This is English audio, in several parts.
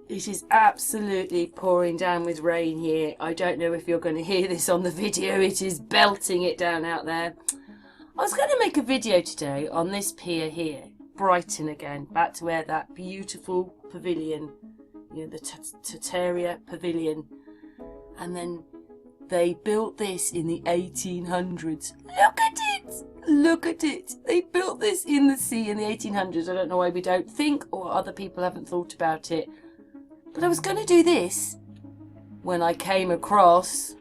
It is absolutely pouring down with rain here. I don't know if you're going to hear this on the video. It is belting it down out there. I was going to make a video today on this pier here, Brighton again, back to where that beautiful pavilion, you know, the Tartaria pavilion, and then they built this in the 1800s. Look at it! Look at it! They built this in the sea in the 1800s. I don't know why we don't think, or other people haven't thought about it. But I was going to do this when I came across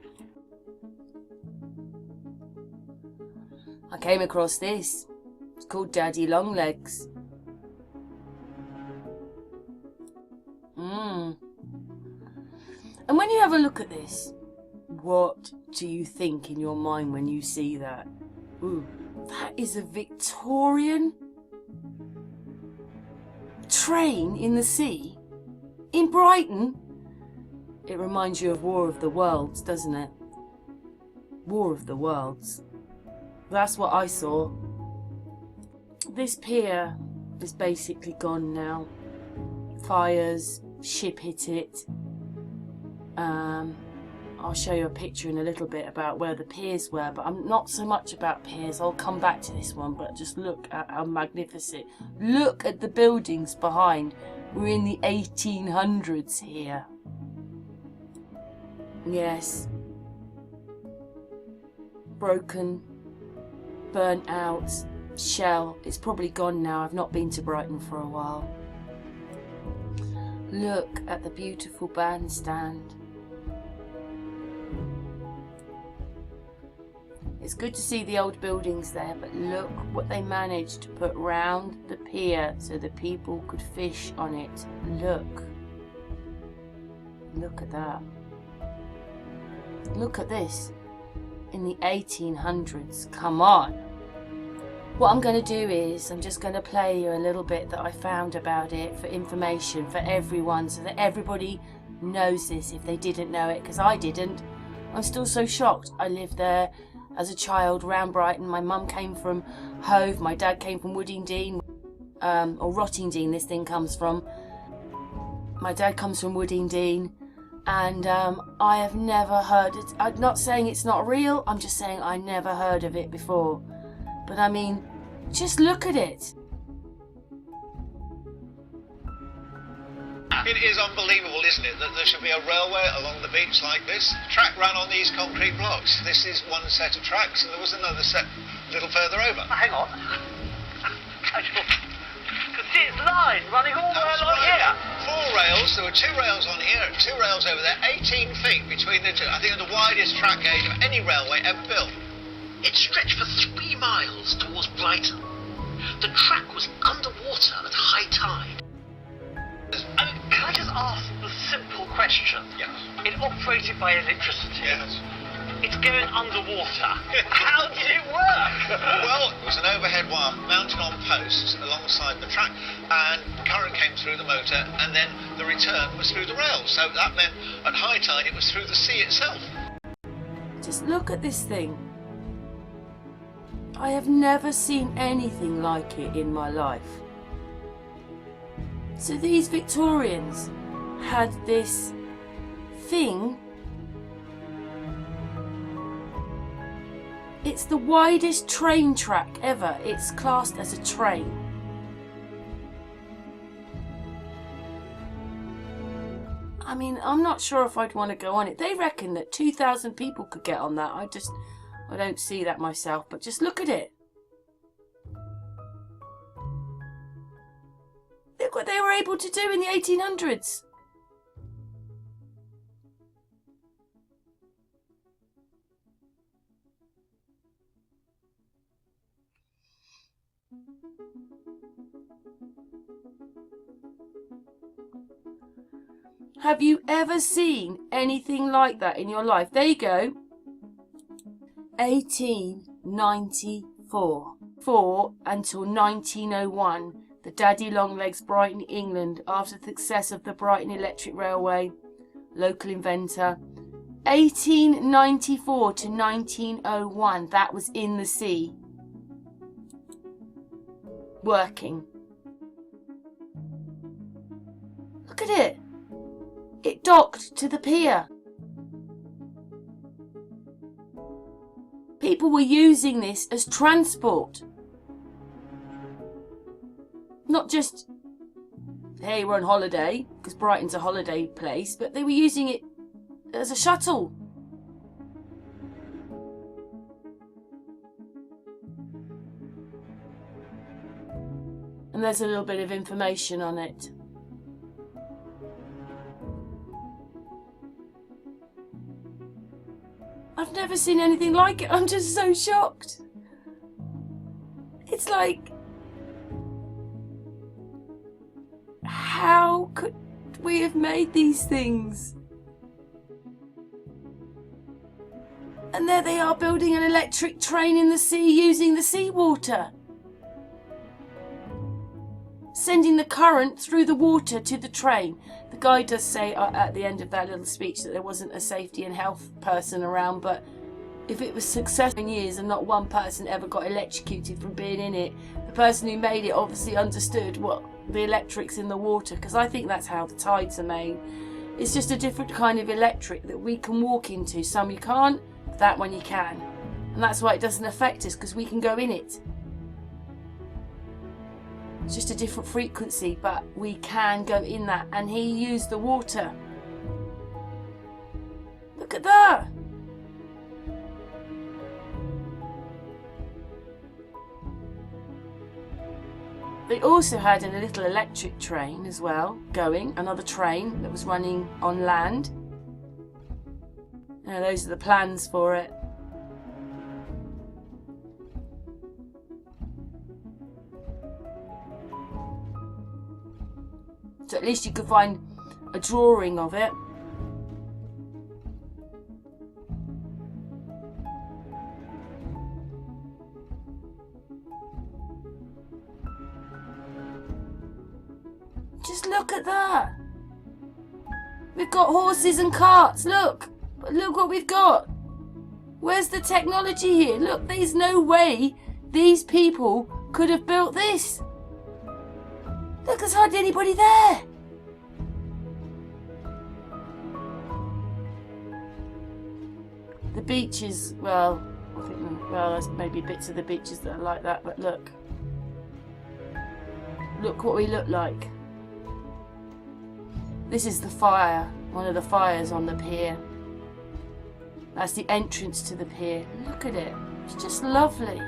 this. It's called Daddy Longlegs. And when you have a look at this, what do you think in your mind when you see that? Ooh, that is a Victorian train in the sea in Brighton. It reminds you of War of the Worlds, doesn't it? War of the Worlds. That's what I saw. This pier is basically gone now. Fires, ship hit it. I'll show you a picture in a little bit about where the piers were, but I'm not so much about piers. I'll come back to this one, but just look at how magnificent. Look at the buildings behind. We're in the 1800s here. Yes. Broken, burnt out, shell. It's probably gone now. I've not been to Brighton for a while. Look at the beautiful bandstand. It's good to see the old buildings there, but look what they managed to put round the pier so the people could fish on it. Look. Look at that. Look at this. In the 1800s. Come on. What I'm going to do is I'm just going to play you a little bit that I found about it for information for everyone, so that everybody knows this if they didn't know it, because I didn't. I'm still so shocked. I lived there as a child around Brighton. My mum came from Hove, my dad came from Woodingdean, or Rottingdean this thing comes from. My dad comes from Woodingdean, and I have never heard it. I'm not saying it's not real, I'm just saying I never heard of it before. But I mean, just look at it. It is unbelievable, isn't it, that there should be a railway along the beach like this? Track ran on these concrete blocks. This is one set of tracks, and there was another set a little further over. Hang on. I can see its line running all the way along here. 4 rails. There were 2 rails on here, 2 rails over there, 18 feet between the two. I think the widest track gauge of any railway ever built. It stretched for 3 miles towards Brighton. The track was underwater at high tide. Can I just ask the simple question? Yes. It operated by electricity. Yes. It's going underwater. How did it work? Well, it was an overhead wire mounted on posts alongside the track, and current came through the motor, and then the return was through the rails. So that meant at high tide it was through the sea itself. Just look at this thing. I have never seen anything like it in my life. So these Victorians had this thing. It's the widest train track ever. It's classed as a train. I mean, I'm not sure if I'd want to go on it. They reckon that 2,000 people could get on that. I don't see that myself, but just look at it. Look what they were able to do in the 1800s. Have you ever seen anything like that in your life? There you go. 1894. Until 1901. The Daddy Longlegs, Brighton, England, after the success of the Brighton Electric Railway, local inventor. 1894 to 1901, that was in the sea. Working. Look at it. It docked to the pier. People were using this as transport. Not just, hey, we're on holiday, because Brighton's a holiday place, but they were using it as a shuttle. And there's a little bit of information on it. I've never seen anything like it. I'm just so shocked. It's like, how could we have made these things? And there they are building an electric train in the sea using the seawater. Sending the current through the water to the train. The guy does say at the end of that little speech that there wasn't a safety and health person around, but if it was successful in years and not one person ever got electrocuted from being in it, the person who made it obviously understood what the electrics in the water, because I think that's how the tides are made. It's just a different kind of electric that we can walk into. Some you can't, that one you can. And that's why it doesn't affect us, because we can go in it. It's just a different frequency, but we can go in that. And he used the water. Look at that. They also had a little electric train as well going, another train that was running on land. Now those are the plans for it. So at least you could find a drawing of it. Just look at that. We've got horses and carts, look. But look what we've got. Where's the technology here? Look, there's no way these people could have built this. Look, there's hardly anybody there. The beaches, well, I think, well, there's maybe bits of the beaches that are like that, but look. Look what we look like. This is the fire, one of the fires on the pier. That's the entrance to the pier. Look at it. It's just lovely.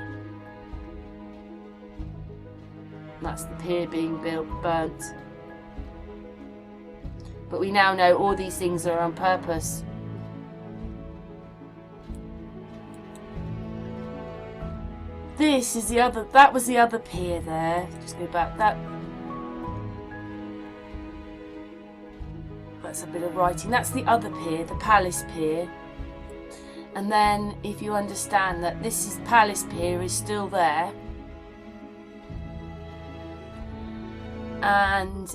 That's the pier being burnt. But we now know all these things are on purpose. This is the other, that was the other pier there. Just go back. That's a bit of writing. That's the other pier, the Palace Pier. And then if you understand that this is Palace Pier is still there. And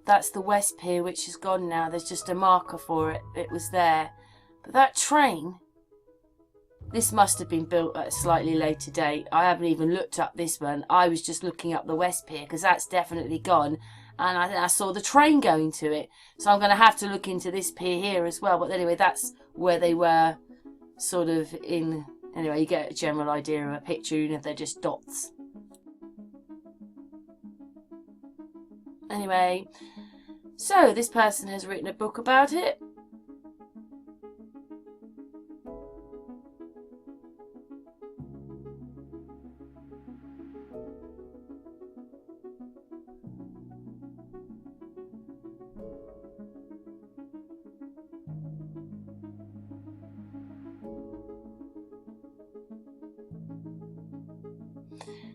that's the West Pier, which is gone now. There's just a marker for it. It was there. But that train, this must have been built at a slightly later date. I haven't even looked up this one. I was just looking up the West Pier because that's definitely gone. And I saw the train going to it. So I'm going to have to look into this pier here as well. But anyway, that's where they were sort of in. Anyway, you get a general idea of a picture, even if they're just dots. Anyway, so this person has written a book about it.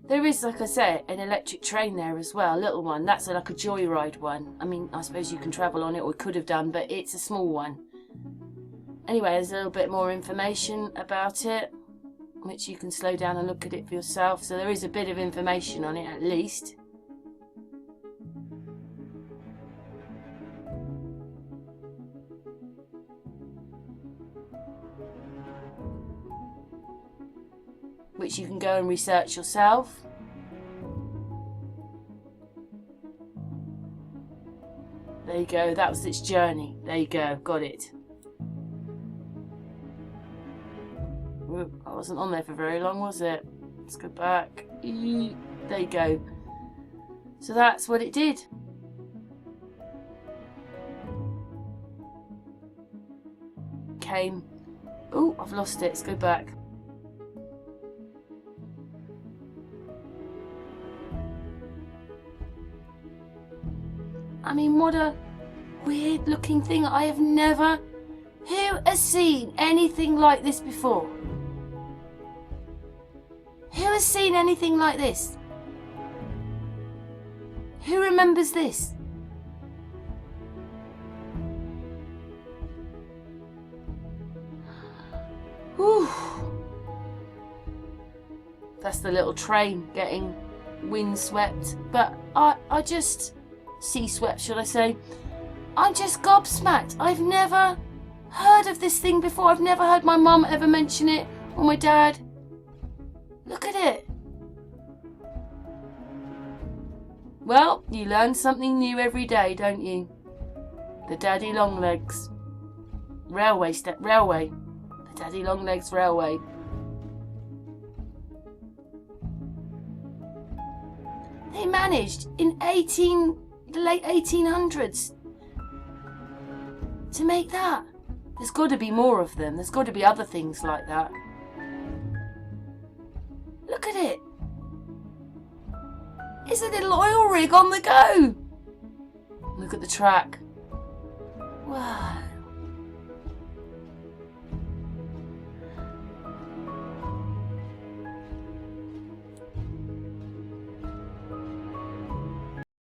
There is, like I said, an electric train there as well, a little one. That's like a joyride one. I mean, I suppose you can travel on it, or could have done, but it's a small one. Anyway, there's a little bit more information about it, which you can slow down and look at it for yourself. So there is a bit of information on it, at least. Which you can go and research yourself. There you go. That was its journey. There you go. Got it. Ooh, I wasn't on there for very long, was it? Let's go back. There you go. So that's what it did. Came. Oh, I've lost it. Let's go back. I mean, what a weird looking thing. I have never... Who has seen anything like this before? Who has seen anything like this? Who remembers this? Whew. That's the little train getting windswept. But I just... sea swept, should I say. I'm just gobsmacked. I've never heard of this thing before. I've never heard my mum ever mention it, or my dad. Look at it. Well, you learn something new every day, don't you? The Daddy Longlegs railway. The Daddy Longlegs railway. They managed in the late 1800s to make that. There's got to be more of them. There's got to be other things like that. Look at it. It's a little oil rig on the go. Look at the track. Wow.